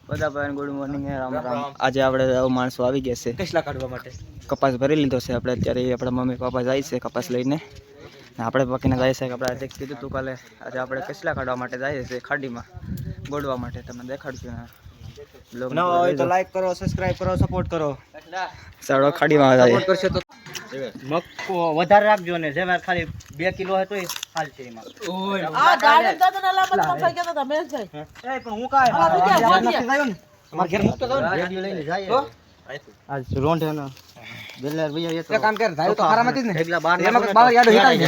બધા ભાઈ good morning Ram Ram. આજે આપણે માણસો આવી ગયા છે કચલા કાઢવા માટે. કપાસ ભરી લીધો છે આપણે. અત્યારે આપણા મમ્મી પપ્પા જાય છે કપાસ લઈને. આપણે બાકીને જાય છે કે આપણે આજે કીધું હતું કાલે આજે આપણે કચલા કાઢવા માટે જઈએ છીએ ખાડીમાં ગોડવા માટે. તમને દેખાડશું નવા હોય તો લાઈક કરો, સબસ્ક્રાઇબ કરો, સપોર્ટ કરો. ચાલો ખાડીમાં જાય. સપોર્ટ કરશે તો મક્કો વધારે રાખજો ને જે માર ખાલી 2 કિલો હતો એ હાલ છે એમાં. આ ગાર્ડન દાદાના લાંબા પંખાઈ ગયા હતા મેલભાઈ. એ પણ હું કાય આ તો ક્યાં નથી આવ્યો ને અમાર ઘેર મૂકતો જાવ ને રેડિયો લઈને જાય આજ રોંઢે ને બેલર ભૈયા એ કામ કર ધાયો તો ખારામાંથી જ ને એકલા બાર યાડો હિતાઈ.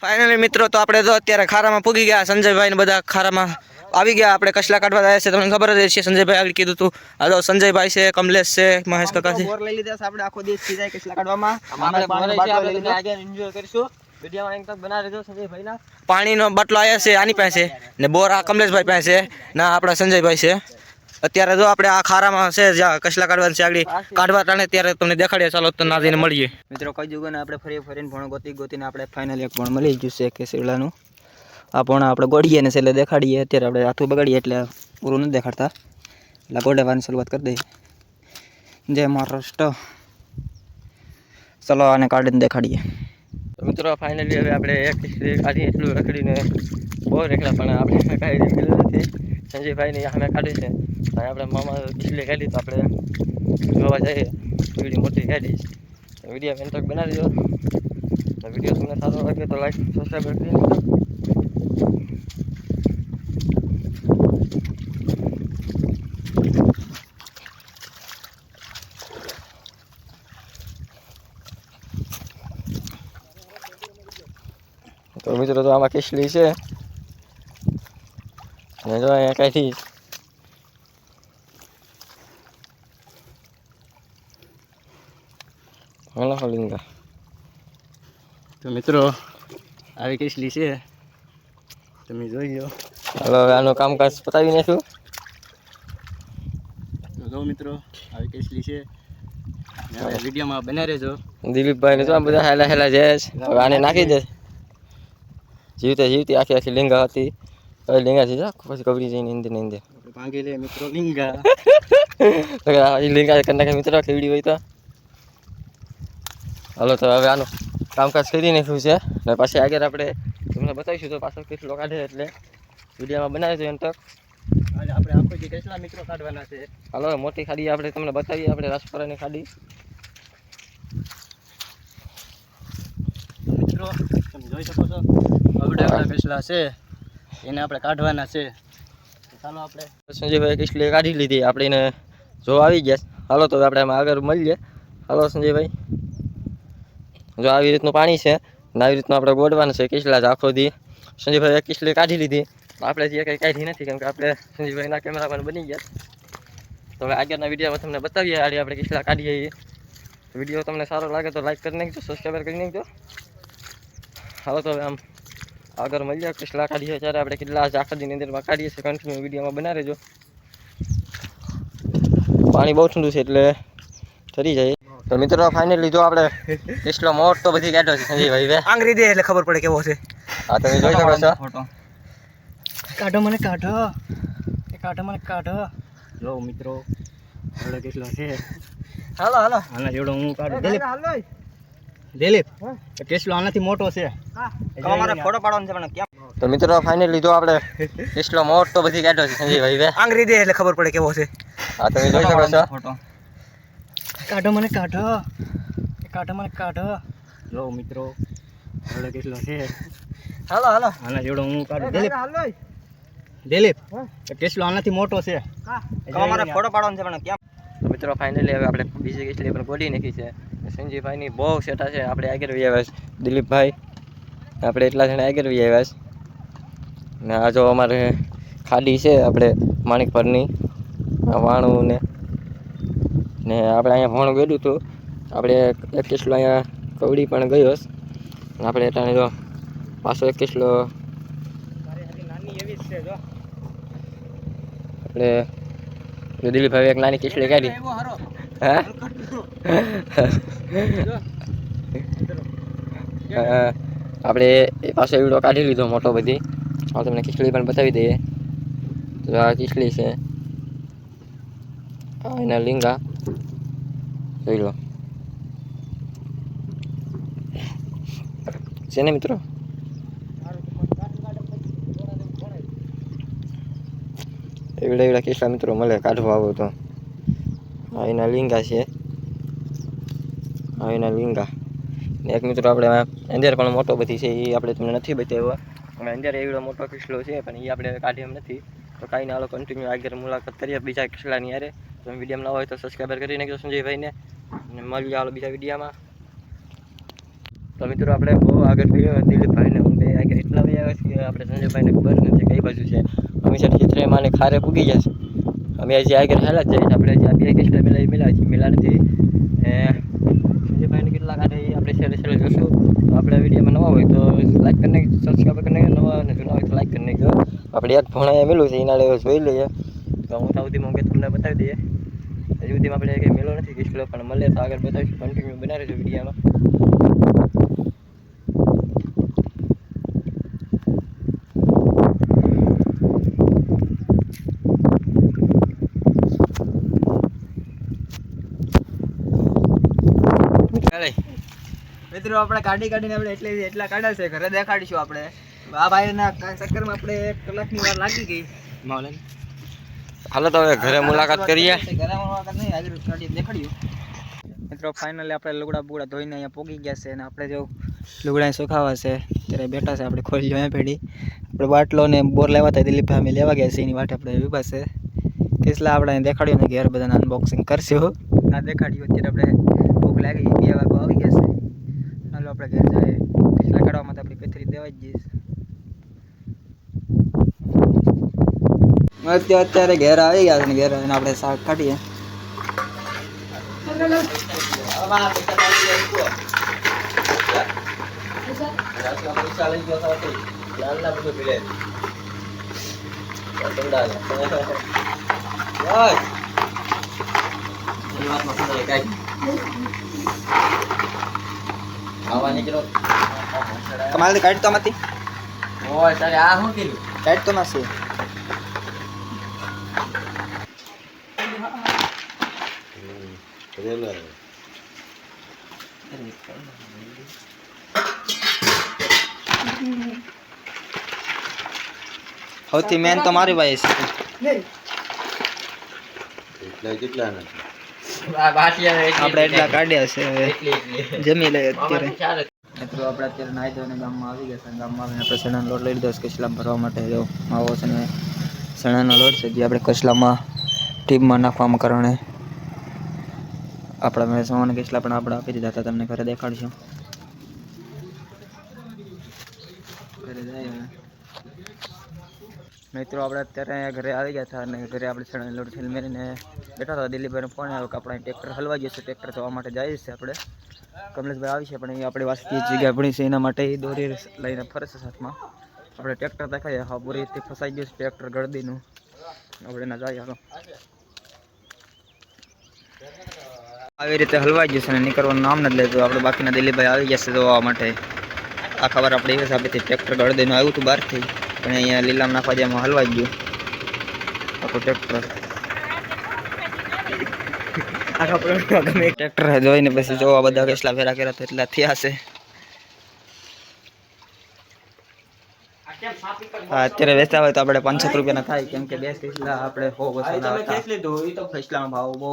ફાઇનલી મિત્રો તો આપણે તો અત્યારે ખારામાં પૂગી ગયા. સંજયભાઈ ને બધા ખારામાં આવી ગયા. આપણે કચલા કાઢવા જાય છે. તમને ખબર જ છે સંજયભાઈ આગળ કીધું હતું. હાલો સંજયભાઈ છે, કમલેશ છે, મહેશ કાકા છે. બોર લઈ લીધા છે આપણે. આખો દિવસ થઈ જાય કચલા કાઢવામાં. આપણે બાટલો લઈ લીધો. આગળ એન્જોય કરીશું. વિડિયોમાં એક તક બનાવી દેજો સંજયભાઈના. પાણીનો બાટલો આયા છે આની પાસે ને બોર આ કમલેશભાઈ પાસે ના આપણા સંજયભાઈ છે. અત્યારે જો આપણે આ ખારામાં છે જ્યાં કચલા કાઢવાનું છે આગળ કાઢવા ટાણે ત્યારે તમને દેખાડીએ. ચાલો તો ના જઈને મળીએ મિત્રો. કઈ જગ્યાએ આપણે ફરીને ભણ ગોતીને આપણે ફાઇનલી એક ભણ મળી ગયું છે કેસરીલાનું. આ પણ આપણે ગોળીએ ને છેલ્લે દેખાડીએ. અત્યારે આપણે હાથું બગાડીએ એટલે પૂરું નથી દેખાડતા. એટલે ગોળવાની શરૂઆત કરી દઈએ. જય મહારાષ્ટ્ર. ચલો આને કાઢીને દેખાડીએ. તો મિત્રો ફાઇનલી હવે આપણે એક કાઢી એટલું રખડીને બહુ રેખડા પણ આપણે કાઢી ગયેલું નથી. સંજયભાઈની સામે કાઢી છે આપણે મામા કિસલી કાઢી તો આપણે જોવા જઈએ. વિડીયો મોટી કાઢી વિડીયો મેં તક બનાવી દો. વિડીયો તમને સારો લાગે તો લાઈક સબસ્ક્રાઈબ કરી દો. તો મિત્રો તો આમાં કિસલી છે અને જો અહીંયા કાંઈથી લીંગા. તો મિત્રો આવી કિસલી છે તમે જોઈ લો. હાલો હવે આનું કામકાજ પતાવી નાખ્યું. તો જો મિત્રો આવી કિસલી છે વિડીયોમાં બના રહેજો. દિલીપભાઈ ને તો આ બધા હેલા જાય છે. હવે આને નાખી દે. જીવતી આખી લીંગા હતી. હવે લીંગા છે પછી કબરી જઈને ઈંદે ભાંગી લે મિત્રો લીંગા. લીંગા કરી નાખે મિત્રો કેવડી હોય તો. હાલો તો હવે આનું કામકાજ કરી નાખ્યું છે ને પછી આગળ આપણે તમને બતાવીશું. તો પાછળ કેટલો કાઢે એટલે વિડીયોમાં બનાવીશું એમ તક. અને આપણે આખો જે કેટલા મિત્રો કાઢવાના છે. હાલો મોટી ખાડી આપણે તમને બતાવીએ. આપણે રાજપરાની ખાડી મિત્રો તમે જોઈ શકો છો અવડા કેટલા છે એને આપણે કાઢવાના છે. ચાલો આપણે સંજયભાઈ કિસલી કાઢી લીધી. આપણે એને જો આવી ગયા. હાલો તો આપણે આમાં આગળ મળીએ. હાલો સંજયભાઈ. જો આવી રીતનું પાણી છે ને આવી રીતનું આપણે ગોડવાનું છે કિસલા જ આખો દી. સંજયભાઈ કિસલી કાઢી લીધી. આપણે જે કંઈ કાઢી નથી કેમ કે આપણે સંજયભાઈના કેમેરામેન બની ગયા. તો હવે આગળના વિડીયોમાં તમને બતાવીએ આપણે કિસલા કાઢીએ. વિડીયો તમને સારો લાગે તો લાઈક કરી નાખજો, સબસ્ક્રાઈબ કરી નાખજો. હાલો તો હવે આમ આગળ મળીએ. કિસલા કાઢીએ ત્યારે આપણે કેટલા આખા દિનની અંદરમાં કાઢીએ છીએ. કન્ટિન્યુ વિડીયોમાં બના રહેજો. પાણી બહુ ઠંડુ છે એટલે ઠરી જાય. તો મિત્રો ફાઇનલી જો આપણે કિસલો મોટો બધી કાઢ્યો છે સંજયભાઈ. આંગળી દે એટલે ખબર પડે કેવો છે. હા તમે જોઈ શકો છો. કાઢો મને કાઢો મને કાઢો. જો મિત્રો હવે કેટલો છે. હાલો આના જેવડો હું કાઢું. દિલીપ કેટલો આનાથી મોટો છે. અમારે ફોટો પાડવાનો છે પણ કેમ. તો મિત્રો ફાઇનલી જો આપણે કિસલો મોટો બધી કાઢ્યો છે સંજયભાઈ. આંગળી દે એટલે ખબર પડે કેવો છે. હા તમે જોઈ શકો છો. કાઢો મને કાઢો મને કાઢો. જો મિત્રો હવે કેટલો છે. હાલો આના જેવડો હું કાઢું. દિલીપ કેટલો આનાથી મોટો છે. અમારે ફોટો પાડવાનો છે પણ કેમ. તો મિત્રો ફાઇનલી હવે આપણે બીજી કિસલી પણ ગોડી નાખી છે. સંજયભાઈની બહુ સેટા છે. આપણે આગળ વી આવ્યા છે દિલીપભાઈ. આપણે એટલા જણા આગળ વી આવ્યા છે ને આ જો અમારે ખાડી છે આપણે માણિકપરની વાણું ને આપણે અહીંયા ભણ ગયેલું હતું. આપણે એક કિસલો અહીંયા કવડી પણ ગયો. આપણે એટલાને જો પાછો એક કિસલો આપણે દિલીપભાઈ એક નાની કિસલી કાઢી. હા આપણે એ પાછો વિડીયો કાઢી લીધો મોટો બધી. તમને કિસલી પણ બતાવી દઈએ. તો આ કિસલી છે. એના લીંગા જોઈ લો છે ને મિત્રો. એવડા કેટલા મિત્રો મળે કાઢવા આવો તો. આ એના લીંગા છે, આ એના લીંગા. ને એક મિત્રો આપણે અંદર પણ મોટો બધી છે એ આપણે તમને નથી બતાવ્યો. અને અંદર એવડો મોટો કિસ્લો છે પણ એ આપણે કાઢી એમ નથી. તો કાંઈ ના, હાલો કન્ટિન્યુ આગળ મુલાકાત કરીએ બીજા કિસ્લાની યારે. તમે વિડીયોમાં નવા હોય તો સબસ્ક્રાઈબર કરી નાખજો સંજયભાઈને, અને મળીએ હાલો બીજા વિડીયોમાં. તો મિત્રો આપણે બહુ આગળ ગયો દિલીપભાઈને હું બે આગળ એટલા બી આવે છે કે આપણે સંજયભાઈને ખબર નથી કઈ બાજુ છે. અમે છે ચિત્રેમાં ખારે પૂગી જશે. અમે હજી આગળ હેલા જ જઈએ. આપણે જ્યાં બે કિસ્લા મેલા નથી. સંજયભાઈને કેટલા કાઢે એ આપણે છેલ્લે જોશું. તો આપણે વિડીયોમાં નવા હોય તો લાઈક કરી નાખજો, સબસ્ક્રાઈબર કરી નાખજો. નવા અને જૂના હોય તો લાઈક કરી નાખજો. આપણે એક ભણાએ મેલું છે એના લેવા જોઈ લઈએ. તો હું સુધીમાં કે તમને બતાવી દઈએ. હજી સુધીમાં આપણે કંઈ મેલો નથી કિસ્લો, પણ મળે તો આગળ બતાવીશું. કન્ટિન્યુ બનાવી રહેજો વિડીયોમાં. મિત્રો આપણે કાઢીને આપણે એટલા કાઢ્યા છે, ઘરે દેખાડીશું આપણે. આ ભાઈના ચક્કરમાં આપણે 1 કલાકની વાર લાગી ગઈ. હાલો તો હવે ઘરે મુલાકાત કરીએ. ઘરે મુલાકાત નહીં, આજે કાઢી દેખાડ્યું. મિત્રો ફાઇનલી આપણે લુગડા બુગડા ધોઈને અહીંયા પહોંચી ગયા છે, અને આપણે જો લુગડા સુખાવા છે ત્યારે બેઠા છે. આપણે ખોલી જોઈએ પેઢી આપણે બાટલો ને બોર લેવા હતા દિલીપભાઈ અમે લેવા ગયા છે, એની વાટે આપણે ઊભા છે. કેટલા આપણે દેખાડ્યું ને ઘેર બધાને અનબોક્સિંગ કરશું. ના દેખાડ્યું અત્યારે આપણે ભૂખ લાગી 2 વાગો આવી ગયા છે. હાલો આપણે ઘેર જાય. કેટલા કાઢવામાં તો આપણી પેથરી દેવા જ જઈશ. અત્યારે ઘેર આવી ગયા છે ને ઘેર આવીને આપણે શાક કાઢીએ. તમારે કાઢતો નથી. કાઢતો નથી. સૌથી મેન તો મારી ભાઈ છે. આપણે એટલા કાઢ્યા છે, હવે જમી લઈએ અત્યારે. મિત્રો આપણે અત્યારે નાહી ધોઈને ગામમાં આવી ગયા છે. ગામમાં આવીને આપણે ચણાનો લોટ લઈ લીધો છે કચલામાં ભરવા માટે. જો માવો છે ને ચણાનો લોટ છે જે આપણે કચલામાં ટીપમાં નાખવામાં કારણે આપણા મેસવાના કચલા પણ આપણે આપી દીધા હતા. તમને ઘરે દેખાડશું. ઘરે જાય મિત્રો આપણે અત્યારે અહીંયા ઘરે આવી ગયા હતા, અને ઘરે આપણે ચણાનો લોટ છેલ્લે મેળીને બેઠા હતા. દિલીપભાઈનો ફોન આવ્યો કે આપણે ટ્રેક્ટર હલવા જશે, ટ્રેક્ટર જવા માટે જઈએ છીએ આપણે. કમલેશભાઈ આવી છે પણ એ આપણી વાસ્તી જગ્યા ભણી છે, એના માટે એ દોરી લઈને ફરે છે સાથમાં. આપણે ટ્રેક્ટર દેખાઈએ. હા પૂરી રીતે ફસાઈ ગયું છે ટ્રેક્ટર ગળદીનું. આપણે એના જાય. હાલો આવી રીતે હલવાઈ જશે અને નીકળવાનું નામ નથી લેતું. આપણે બાકીના દિલીપભાઈ આવી જશે જોવા માટે. આ ખબર આપણે એ હિસાબેથી ટ્રેક્ટર ગળદીનું આવ્યું હતું બહારથી, પણ અહીંયા લીલામ નાખવા જેમાં હલવાઈ ગયું આખું ટ્રેક્ટર. ગમે ટ્રેક્ટર જોઈને પછી જોવા બધા કેટલા ફેરા કર્યા તો એટલા થયા છે. હા અત્યારે વેચતા હોય તો આપણે 500 રૂપિયાના થાય, કેમ કે 2 કિસ્લા આપણે 100 કિસ્લાનો ભાવ બહુ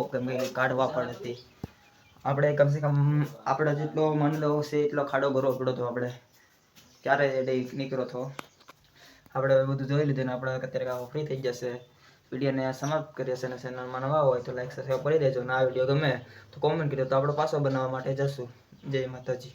કાઢવા પડે. આપણે કમસે કમ આપણે જેટલો મંડો છે એટલો ખાડો ભરવો પડ્યો હતો. આપણે ક્યારે નીકળો હતો. આપણે બધું જોઈ લીધું ને આપણે અત્યારે ફ્રી થઈ જશે. વિડીયોને સમાપ્ત કરીએ છીએ. અને ચેનલમાં નવા હોય તો લાઈક સબસ્ક્રાઈબ કરી દેજો. અને આ વિડીયો ગમે તો કોમેન્ટ કરજો તો આપણે પાછો બનાવવા માટે જશું. જય માતાજી.